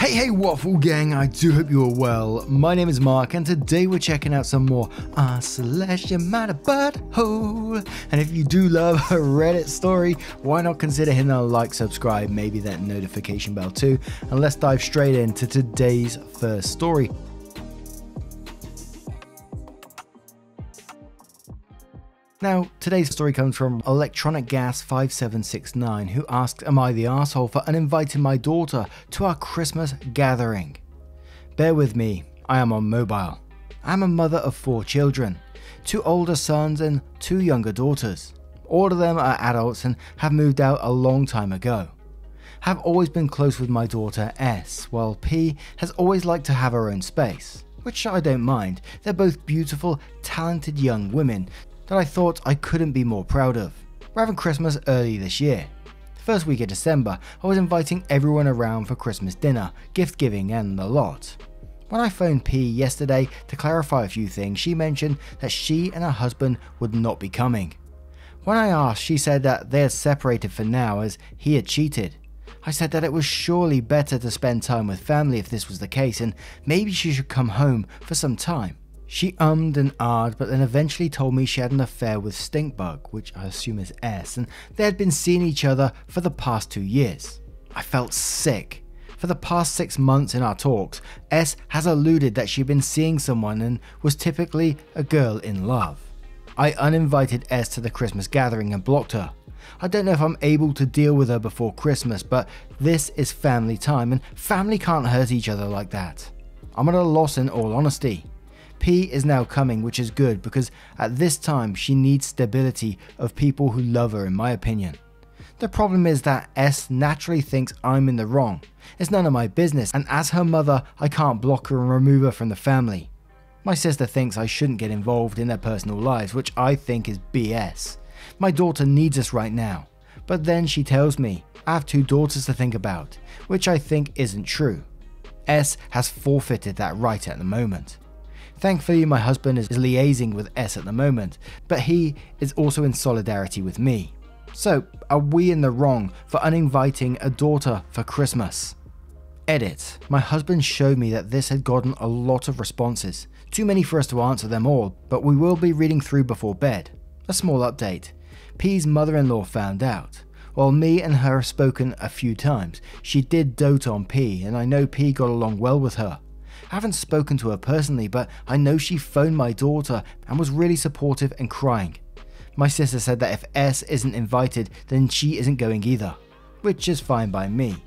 Hey Waffle Gang, I do hope you are well. My name is Mark and today we're checking out some more Celestia Matter Butthole. And if you do love a Reddit story, why not consider hitting a like, subscribe, maybe that notification bell too. And let's dive straight into today's first story. Now, today's story comes from Electronic Gas 5769, who asks, am I the arsehole for uninviting my daughter to our Christmas gathering? Bear with me, I am on mobile. I am a mother of 4 children, 2 older sons and 2 younger daughters. All of them are adults and have moved out a long time ago. Have always been close with my daughter S, while P has always liked to have her own space, which I don't mind. They're both beautiful, talented young women that I thought I couldn't be more proud of. We're having Christmas early this year. The first week of December, I was inviting everyone around for Christmas dinner, gift giving and the lot. When I phoned P yesterday to clarify a few things, she mentioned that she and her husband would not be coming. When I asked, she said that they had separated for now as he had cheated. I said that it was surely better to spend time with family if this was the case, and maybe she should come home for some time. She ummed and ahed, but then eventually told me she had an affair with Stinkbug, which I assume is S, and they had been seeing each other for the past 2 years. I felt sick. For the past 6 months in our talks, S has alluded that she'd been seeing someone and was typically a girl in love. I uninvited S to the Christmas gathering and blocked her. I don't know if I'm able to deal with her before Christmas, but this is family time and family can't hurt each other like that. I'm at a loss in all honesty. P is now coming, which is good because at this time she needs stability of people who love her, in my opinion. The problem is that S naturally thinks I'm in the wrong. It's none of my business, and as her mother I can't block her and remove her from the family. My sister thinks I shouldn't get involved in their personal lives, which I think is BS. My daughter needs us right now, but then she tells me I have 2 daughters to think about, which I think isn't true. S has forfeited that right at the moment. Thankfully, my husband is liaising with S at the moment, but he is also in solidarity with me. So, are we in the wrong for uninviting a daughter for Christmas? Edit. My husband showed me that this had gotten a lot of responses. Too many for us to answer them all, but we will be reading through before bed. A small update. P's mother-in-law found out. While me and her have spoken a few times, she did dote on P, and I know P got along well with her. I haven't spoken to her personally, but I know she phoned my daughter and was really supportive and crying. My sister said that if S isn't invited, then she isn't going either, which is fine by me.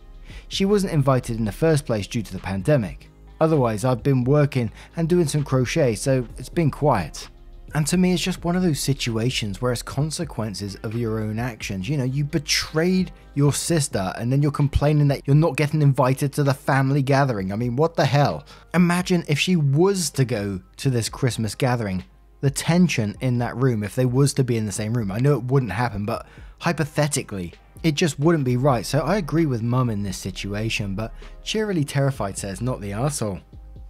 She wasn't invited in the first place due to the pandemic. Otherwise, I've been working and doing some crochet, so it's been quiet. And to me, it's just one of those situations where it's consequences of your own actions. You know, you betrayed your sister and then you're complaining that you're not getting invited to the family gathering. I mean, what the hell? Imagine if she was to go to this Christmas gathering, the tension in that room, if they was to be in the same room. I know it wouldn't happen, but hypothetically, it just wouldn't be right. So I agree with Mum in this situation, but Cheerily Terrified says, not the arsehole.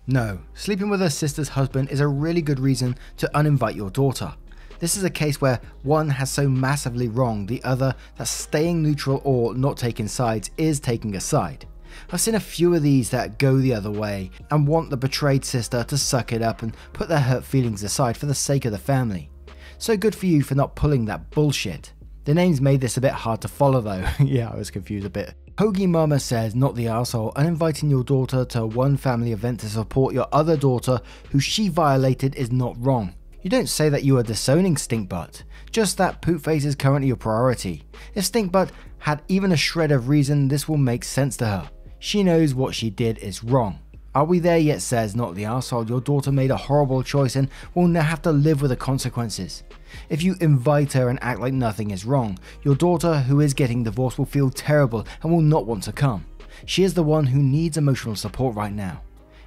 No, sleeping with her sister's husband is a really good reason to uninvite your daughter. This is a case where one has so massively wronged the other that staying neutral or not taking sides is taking a side. I've seen a few of these that go the other way and want the betrayed sister to suck it up and put their hurt feelings aside for the sake of the family. So good for you for not pulling that bullshit. The names made this a bit hard to follow though. Yeah, I was confused a bit. Hoagie Mama says, not the arsehole, uninviting your daughter to one family event to support your other daughter who she violated is not wrong. You don't say that you are disowning Stinkbutt, just that Poopface is currently your priority. If Stinkbutt had even a shred of reason, this will make sense to her. She knows what she did is wrong. Are we there yet? Says, not the arsehole, your daughter made a horrible choice and will now have to live with the consequences. If you invite her and act like nothing is wrong, your daughter who is getting divorced will feel terrible and will not want to come. She is the one who needs emotional support right now.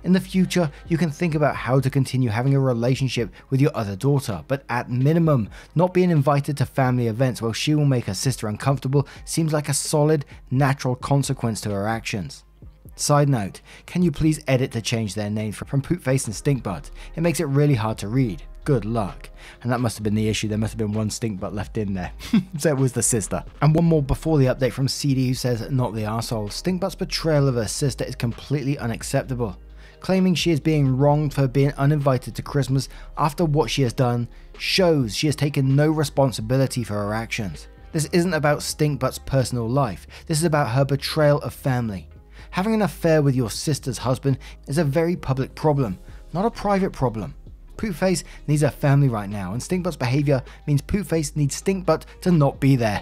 In the future, you can think about how to continue having a relationship with your other daughter, but at minimum, not being invited to family events while she will make her sister uncomfortable seems like a solid, natural consequence to her actions. Side note, can you please edit to change their names from Poopface and Stinkbutt? It makes it really hard to read. Good luck. And that must have been the issue. There must have been one stink butt left in there. So it was the sister. And one more before the update from CD, who says, not the arsehole. Stink butt's betrayal of her sister is completely unacceptable. Claiming she is being wronged for being uninvited to Christmas after what she has done shows she has taken no responsibility for her actions. This isn't about Stink butt's personal life. This is about her betrayal of family. Having an affair with your sister's husband is a very public problem, not a private problem. Poopface needs a family right now, and Stinkbutt's behaviour means Poopface needs Stinkbutt to not be there.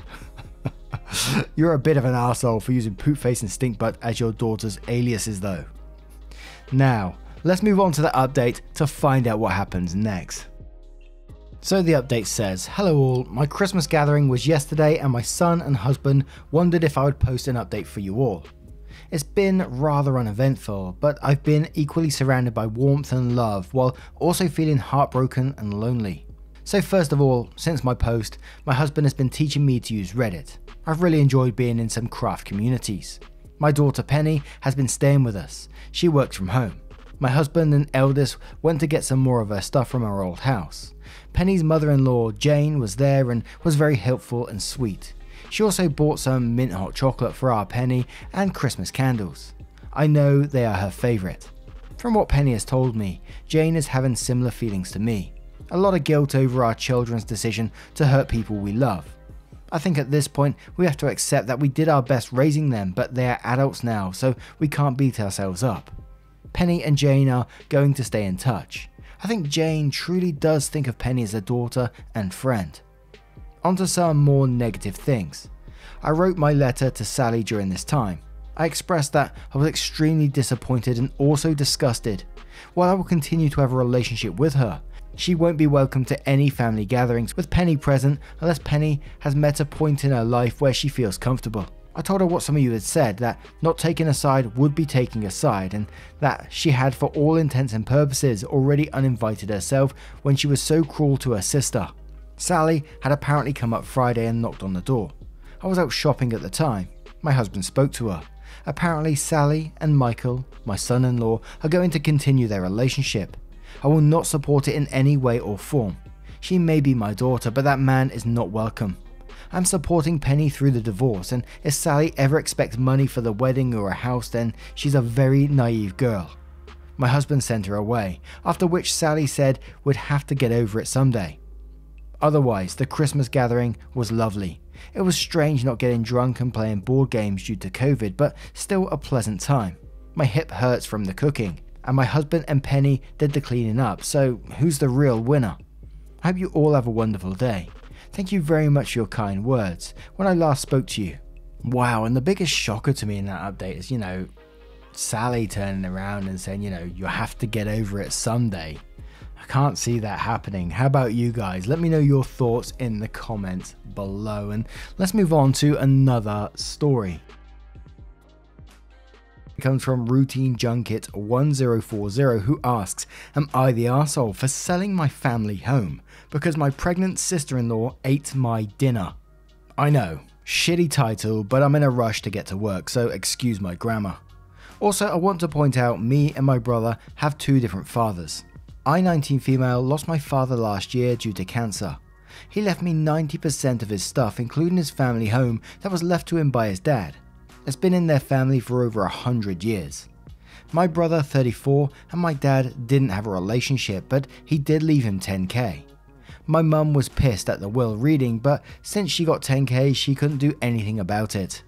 You're a bit of an arsehole for using Poopface and Stinkbutt as your daughter's aliases though. Now, let's move on to the update to find out what happens next. So the update says, hello all, my Christmas gathering was yesterday and my son and husband wondered if I would post an update for you all. It's been rather uneventful, but I've been equally surrounded by warmth and love while also feeling heartbroken and lonely. So first of all, since my post, my husband has been teaching me to use Reddit. I've really enjoyed being in some craft communities. My daughter Penny has been staying with us. She works from home. My husband and eldest went to get some more of her stuff from our old house. Penny's mother-in-law Jane was there and was very helpful and sweet. She also bought some mint hot chocolate for our Penny and Christmas candles. I know they are her favourite. From what Penny has told me, Jane is having similar feelings to me. A lot of guilt over our children's decision to hurt people we love. I think at this point we have to accept that we did our best raising them, but they are adults now, so we can't beat ourselves up. Penny and Jane are going to stay in touch. I think Jane truly does think of Penny as a daughter and friend. Onto some more negative things. I wrote my letter to Sally during this time. I expressed that I was extremely disappointed and also disgusted. While I will continue to have a relationship with her, she won't be welcome to any family gatherings with Penny present unless Penny has met a point in her life where she feels comfortable. I told her what some of you had said, that not taking a side would be taking a side, and that she had for all intents and purposes already uninvited herself when she was so cruel to her sister. Sally had apparently come up Friday and knocked on the door. I was out shopping at the time. My husband spoke to her. Apparently Sally and Michael, my son-in-law, are going to continue their relationship. I will not support it in any way or form. She may be my daughter, but that man is not welcome. I'm supporting Penny through the divorce, and if Sally ever expects money for the wedding or a house, then she's a very naive girl. My husband sent her away, after which Sally said we'd have to get over it someday. Otherwise, the Christmas gathering was lovely. It was strange not getting drunk and playing board games due to COVID, but still a pleasant time. My hip hurts from the cooking, and my husband and Penny did the cleaning up, so who's the real winner? I hope you all have a wonderful day. Thank you very much for your kind words when I last spoke to you. Wow, and the biggest shocker to me in that update is, Sally turning around and saying, you have to get over it someday. I can't see that happening. How about you guys? Let me know your thoughts in the comments below, and let's move on to another story. It comes from Routine Junket 1040, who asks, am I the arsehole for selling my family home because my pregnant sister-in-law ate my dinner? I know, shitty title, but I'm in a rush to get to work, so excuse my grammar. Also, I want to point out me and my brother have two different fathers. I, 19 female, lost my father last year due to cancer. He left me 90% of his stuff, including his family home that was left to him by his dad. It's been in their family for over 100 years. My brother, 34, and my dad didn't have a relationship, but he did leave him 10k. My mum was pissed at the will reading, but since she got 10k, she couldn't do anything about it.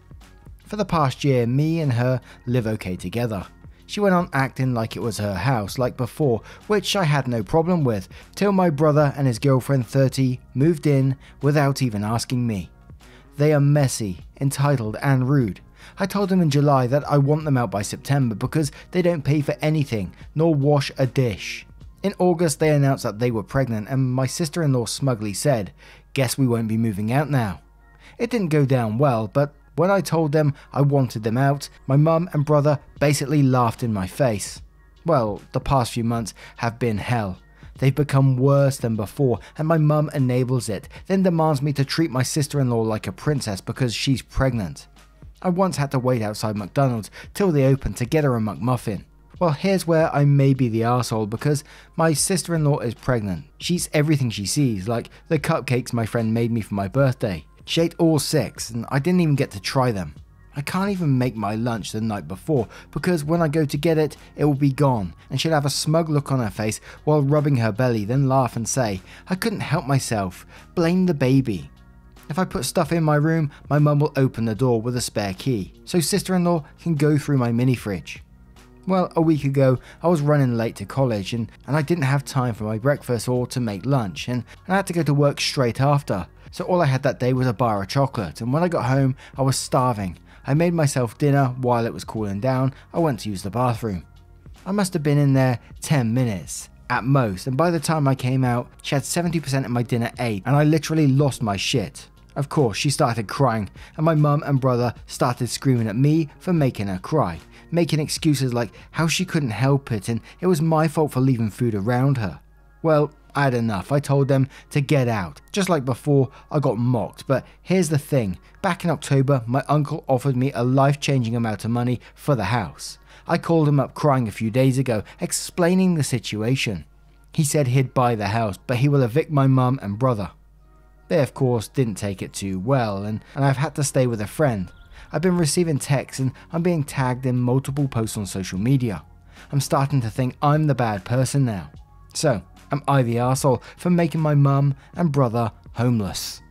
For the past year, me and her live okay together. She went on acting like it was her house like before, which I had no problem with, till my brother and his girlfriend 30 moved in without even asking me. They are messy, entitled and rude. I told them in July that I want them out by September because they don't pay for anything, nor wash a dish. In August they announced that they were pregnant, and my sister-in-law smugly said, guess we won't be moving out now. It didn't go down well, but when I told them I wanted them out, my mum and brother basically laughed in my face. Well, the past few months have been hell. They've become worse than before, and my mum enables it, then demands me to treat my sister-in-law like a princess because she's pregnant. I once had to wait outside McDonald's till they opened to get her a McMuffin. Well, here's where I may be the arsehole, because my sister-in-law is pregnant. She eats everything she sees, like the cupcakes my friend made me for my birthday. She ate all 6 and I didn't even get to try them. I can't even make my lunch the night before because when I go to get it, it will be gone, and she'll have a smug look on her face while rubbing her belly, then laugh and say, "I couldn't help myself, blame the baby." If I put stuff in my room, my mum will open the door with a spare key, so sister-in-law can go through my mini fridge. Well, a week ago, I was running late to college and I didn't have time for my breakfast or to make lunch, and I had to go to work straight after. So all I had that day was a bar of chocolate, and when I got home, I was starving. I made myself dinner. While it was cooling down, I went to use the bathroom. I must have been in there 10 minutes at most, and by the time I came out, she had 70% of my dinner ate, and I literally lost my shit. Of course, she started crying, and my mum and brother started screaming at me for making her cry, making excuses like how she couldn't help it and it was my fault for leaving food around her. Well, I had enough. I told them to get out. Just like before, I got mocked, but here's the thing. Back in October, my uncle offered me a life-changing amount of money for the house. I called him up crying a few days ago, explaining the situation. He said he'd buy the house, but he will evict my mum and brother. They of course didn't take it too well, and I've had to stay with a friend. I've been receiving texts and I'm being tagged in multiple posts on social media. I'm starting to think I'm the bad person now. So, am I the arsehole for making my mum and brother homeless?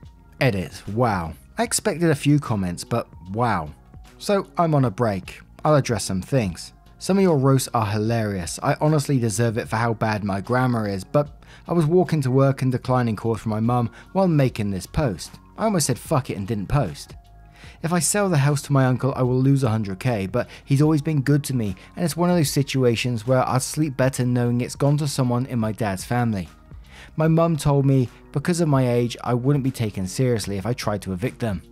Edit, wow. I expected a few comments, but wow. So, I'm on a break. I'll address some things. Some of your roasts are hilarious. I honestly deserve it for how bad my grammar is, but I was walking to work and declining calls from my mum while making this post. I almost said fuck it and didn't post. If I sell the house to my uncle, I will lose 100k, but he's always been good to me, and it's one of those situations where I'd sleep better knowing it's gone to someone in my dad's family. My mum told me because of my age, I wouldn't be taken seriously if I tried to evict them.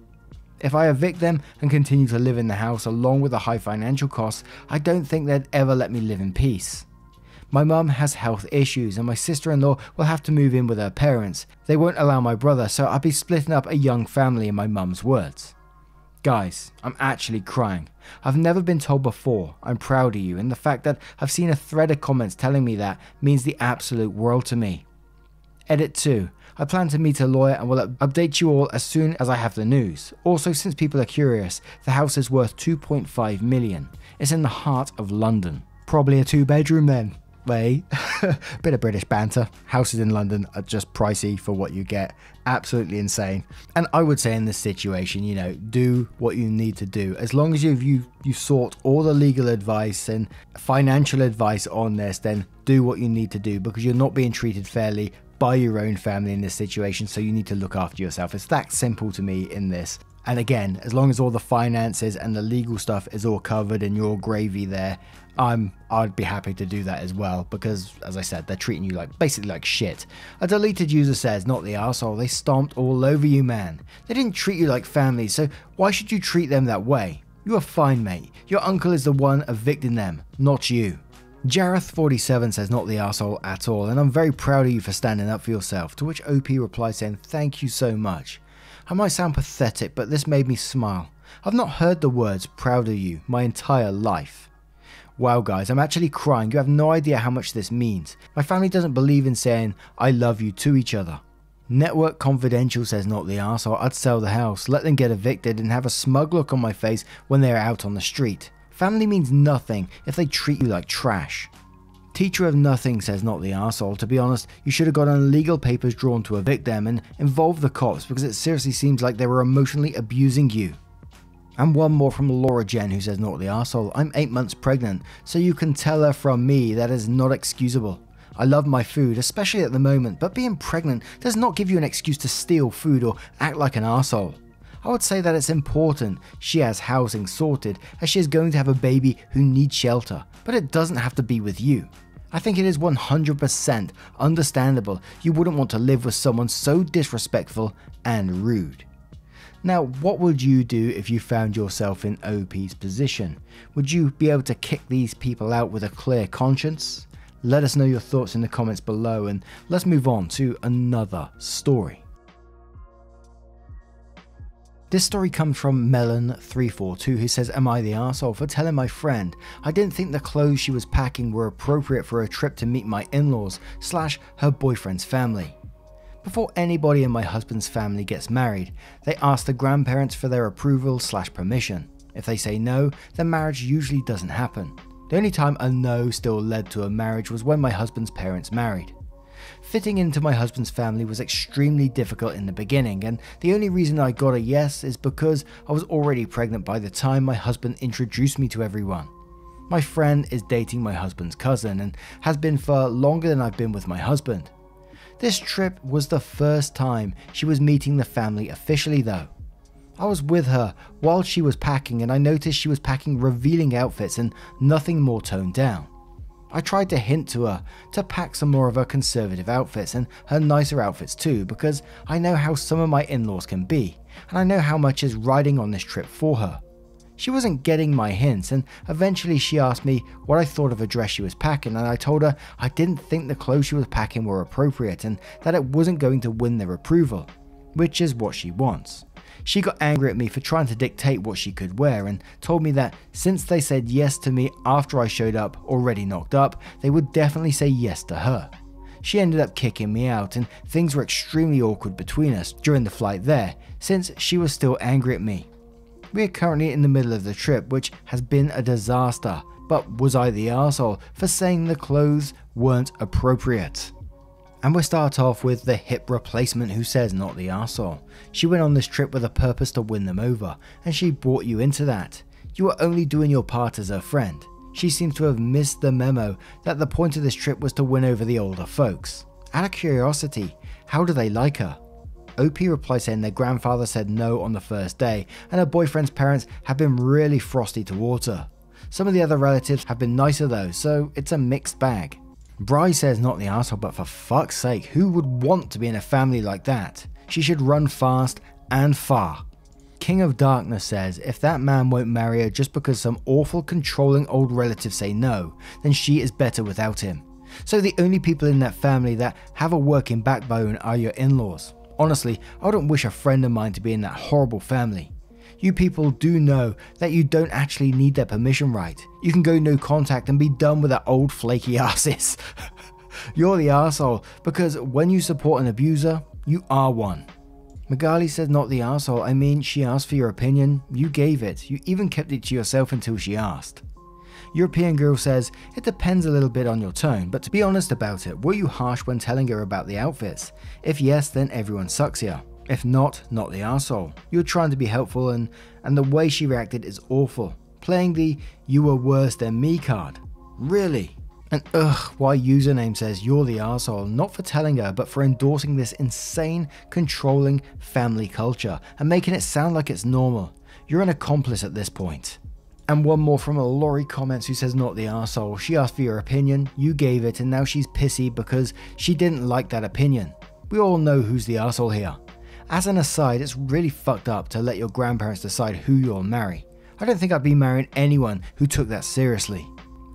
If I evict them and continue to live in the house along with the high financial costs, I don't think they'd ever let me live in peace. My mum has health issues and my sister-in-law will have to move in with her parents. They won't allow my brother, so I'll be splitting up a young family in my mum's words. Guys, I'm actually crying. I've never been told before I'm proud of you, and the fact that I've seen a thread of comments telling me that means the absolute world to me. Edit 2. I plan to meet a lawyer and will update you all as soon as I have the news. Also, since people are curious, the house is worth 2.5 million. It's in the heart of London. Probably a 2-bedroom then. Wait, bit of British banter. Houses in London are just pricey for what you get. Absolutely insane. And I would say in this situation, you know, do what you need to do. As long as you sought all the legal advice and financial advice on this, then do what you need to do, because you're not being treated fairly by your own family in this situation, so you need to look after yourself. It's that simple to me in this. And again, as long as all the finances and the legal stuff is all covered and you're gravy there, I'd be happy to do that as well, because as I said, they're treating you like basically like shit. A deleted user says, "Not the arsehole, they stomped all over you, man. They didn't treat you like family, so why should you treat them that way? You are fine, mate. Your uncle is the one evicting them, not you." Jareth47 says, "Not the arsehole at all, and I'm very proud of you for standing up for yourself," to which OP replies saying, "Thank you so much. I might sound pathetic, but this made me smile. I've not heard the words proud of you my entire life." Wow guys, I'm actually crying. You have no idea how much this means. My family doesn't believe in saying I love you to each other. Network Confidential says, "Not the arsehole, I'd sell the house, let them get evicted and have a smug look on my face when they're out on the street. Family means nothing if they treat you like trash." Teacher of Nothing says, "Not the arsehole. To be honest, you should have gotten legal papers drawn to evict them and involve the cops, because it seriously seems like they were emotionally abusing you." And one more from Laura Jen, who says, "Not the arsehole. I'm 8 months pregnant, so you can tell her from me that is not excusable. I love my food, especially at the moment, but being pregnant does not give you an excuse to steal food or act like an arsehole. I would say that it's important she has housing sorted, as she is going to have a baby who needs shelter, but it doesn't have to be with you. I think it is 100% understandable you wouldn't want to live with someone so disrespectful and rude." Now, what would you do if you found yourself in OP's position? Would you be able to kick these people out with a clear conscience? Let us know your thoughts in the comments below, and let's move on to another story. This story comes from Melon342, who says, am I the arsehole for telling my friend I didn't think the clothes she was packing were appropriate for a trip to meet my in-laws / her boyfriend's family. Before anybody in my husband's family gets married, they ask the grandparents for their approval / permission. If they say no, the marriage usually doesn't happen. The only time a no still led to a marriage was when my husband's parents married. Fitting into my husband's family was extremely difficult in the beginning, and the only reason I got a yes is because I was already pregnant by the time my husband introduced me to everyone. My friend is dating my husband's cousin and has been for longer than I've been with my husband. This trip was the first time she was meeting the family officially though. I was with her while she was packing and I noticed she was packing revealing outfits and nothing more toned down. I tried to hint to her to pack some more of her conservative outfits and her nicer outfits too, because I know how some of my in-laws can be, and I know how much is riding on this trip for her. She wasn't getting my hints, and eventually she asked me what I thought of a dress she was packing, and I told her I didn't think the clothes she was packing were appropriate and that it wasn't going to win their approval, which is what she wants. She got angry at me for trying to dictate what she could wear and told me that since they said yes to me after I showed up already knocked up, they would definitely say yes to her. She ended up kicking me out and things were extremely awkward between us during the flight there since she was still angry at me. We are currently in the middle of the trip, which has been a disaster, but was I the arsehole for saying the clothes weren't appropriate? And we'll start off with the hip replacement who says not the arsehole. She went on this trip with a purpose to win them over, and she brought you into that. You were only doing your part as her friend. She seems to have missed the memo that the point of this trip was to win over the older folks. Out of curiosity, how do they like her? OP replied saying their grandfather said no on the first day, and her boyfriend's parents have been really frosty towards her. Some of the other relatives have been nicer though, so it's a mixed bag. Bry says not the arsehole, but for fuck's sake, who would want to be in a family like that? She should run fast and far. King of Darkness says if that man won't marry her just because some awful controlling old relatives say no, then she is better without him. So the only people in that family that have a working backbone are your in-laws. Honestly, I don't wish a friend of mine to be in that horrible family. You people do know that you don't actually need their permission, right? You can go no contact and be done with that old flaky asses. You're the arsehole because when you support an abuser, you are one. Magali says not the arsehole, I mean she asked for your opinion, you gave it, you even kept it to yourself until she asked. European Girl says it depends a little bit on your tone, but to be honest about it, were you harsh when telling her about the outfits? If yes, then everyone sucks here. If not the arsehole. You're trying to be helpful and the way she reacted is awful. Playing the you were worse than me card. Really? And why username says you're the arsehole, not for telling her, but for endorsing this insane, controlling family culture and making it sound like it's normal. You're an accomplice at this point. And one more from a Laurie Comments who says not the arsehole. She asked for your opinion, you gave it, and now she's pissy because she didn't like that opinion. We all know who's the arsehole here. As an aside, it's really fucked up to let your grandparents decide who you'll marry. I don't think I'd be marrying anyone who took that seriously.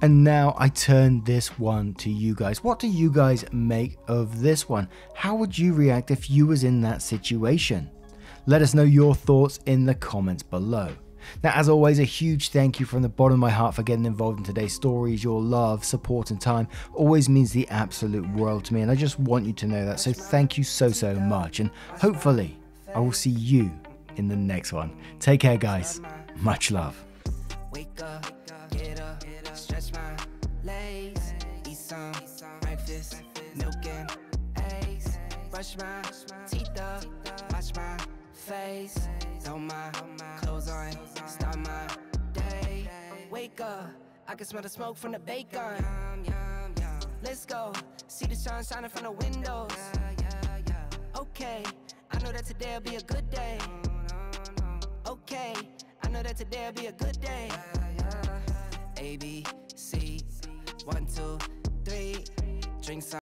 And now I turn this one to you guys. What do you guys make of this one? How would you react if you was in that situation? Let us know your thoughts in the comments below. Now, as always, a huge thank you from the bottom of my heart for getting involved in today's stories. Your love, support and time always means the absolute world to me, and I just want you to know that. So thank you so much, and hopefully I will see you in the next one. Take care, guys. Much love. Wake up, get up, stretch my legs, eat some breakfast, milk and eggs, brush my teeth up, wash my face, throw my clothes on, start my day. Wake up, I can smell the smoke from the bacon. Let's go, see the sun shining from the windows. Okay, I know that today'll be a good day. Okay, I know that today'll be a good day. A, B, C, 1, 2, 3, drink some.